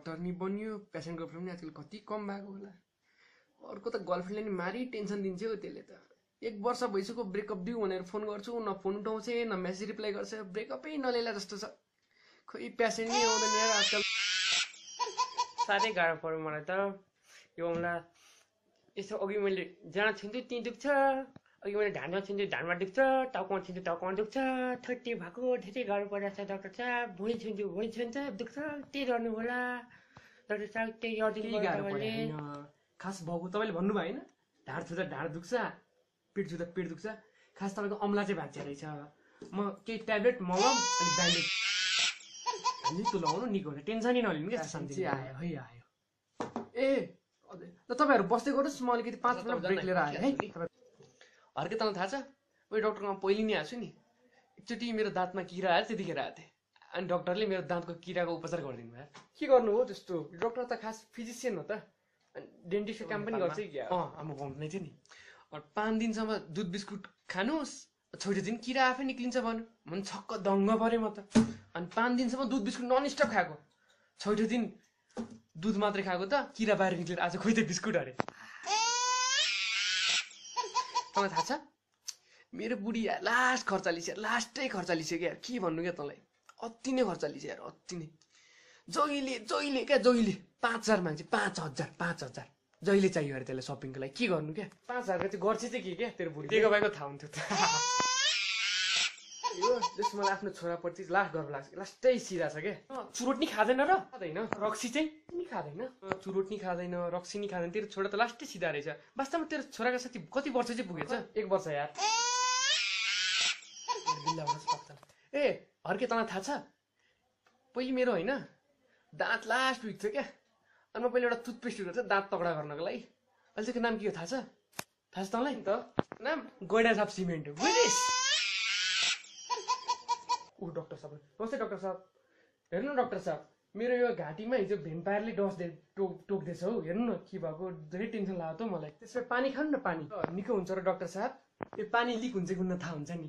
Doctor नि बनियो, patient girlfriend पनि आजकल कति कम भएको होला। अर्को त गर्लफ्रेन्डले नि मारी टेन्सन दिन्छ हो त्यसले त। 1 वर्ष भइसक्यो ब्रेकअप दिउ भनेर फोन गर्छु, न फोन उठाउँछ न मेसेज रिप्लाई गर्छ, ब्रेकअपै नलेला जस्तो छ। खोइ पेसेन्ट नै आउँदैन यार आजकल। साह्रै गाह्रो पर्यो मलाई त यो मामला। यसो अघि मैले जहाँ छिन्छु त्यहीँ दुख्छ, अघि मैले ढाडमा छिन्छु ढाडमा दुख्छ, टाउकोमा छिन्छु टाउकोमा दुख्छ, ठट्टी भएको धेरै गाह्रो परिरहेको छ डाक्टर साहब। भुँडी छिन्छु दुख्छ, त्यही गर्नु होला डाक्टर साहब, त्यही गरिदिनु केही गाह्रो परेको होइन। खास भएको तपाईँले भन्नुभयो होइन, ढाड छुँदा ढाड दुख्छ, पेट छुँदा पेट दुख्छ, खास तपाईँको अम्ला चाहिँ भाँच्चिया रहेछ। म केही ट्याब्लेट मगाउँ अनि ब्यान्डेज निको लगाउनु, निको हुन्छ, टेन्सनै नलिनु क्या। शान्ति आयो है आयो। ए ल तपाईँहरू बस्दै गर्नुहोस्, म अलिकति 5 मिनट ब्रेक लिएर आएँ है। हर्के तँलाई थाहा छ, उयो डक्टरकोमा पहिले नि आएको छु नि, एकचोटि मेरो दाँतमा किरा आयो त्यतिखेर आएको थिएँ। अनि डक्टरले मेरो दाँतको किराको उपचार गरिदिनु भयो। के गर्नु हो त्यस्तो, डक्टर त खास फिजिसियन हो त, डेन्टिस्टको काम पनि गर्छ क्या। म भन्दै थिएँ नि, 5 दिनसम्म दुध बिस्कुट खानुहोस्, छोटो दिन किरा आफै निक्लिन्छ भन्नु। मन छक्क दङ्ग परेँ म त। अनि 5 दिनसम्म दुध बिस्कुट ननस्टप खाएको, छैटौँ दिन दुध मात्रै खाएको त किरा बाहिर निक्लेर आज खोइ त बिस्कुट अरे। तँलाई थाहा छ मेरो बुढी लास्ट खर्चालिस यार, लास्टै खर्चालिस क्या। के भन्नु क्या तँलाई, अति नै खर्चालिस यार, अति नै। जहिले क्या जहिले 5000 मान्छे, 5000 जहिले चाहियो अरे त्यसलाई सपिङको लागि। के गर्नु क्या, 5000 चाहिँ गर्छ चाहिँ के क्या तेरो बुढी। दिएको भाइको थाहा हुन्थ्यो त। यो जस मलाई आफ्नो छोराप्रति लास्ट गर्व लाग्छ, लास्टै सिधा छ क्या। चुरोट नि खाँदैन र खाँदैन, रक्सी चाहिँ नि खाँदैन, चुरोट नि खाँदैन, रक्सी नि खाँदैन। तेरो छोरा त लास्टै सिधा रहेछ। वास्तवमा तेरो छोराको साथी कति वर्ष चाहिँ पुगेछ? 1 वर्ष यार। ए हर्के तँलाई थाहा छ, पहिले मेरो होइन दाँत लास्ट विक थियो क्या। अनि म पहिले एउटा टुथपेस्ट युज गर्छ दाँत तगडा गर्नको लागि। अहिले त्यसको नाम के हो थाहा छ? थाहा छ तँलाई? नि त नाम गैडा साहब सिमेन्ट हो। बुझिस्? ऊ डक्टर साहब, नमस्ते डक्टर साहब। हेर्नु डक्टर साहब, मेरो यो घाँटीमा हिजो भेम्पायरले टोक्दैछ हौ। हेर्नु न के भएको, धेरै टेन्सन लाग्यो त मलाई। त्यसमा पानी खानु न, पानी निको हुन्छ र डक्टर साहब। यो पानी लिक हुन्छ कि हुन्न थाहा हुन्छ नि।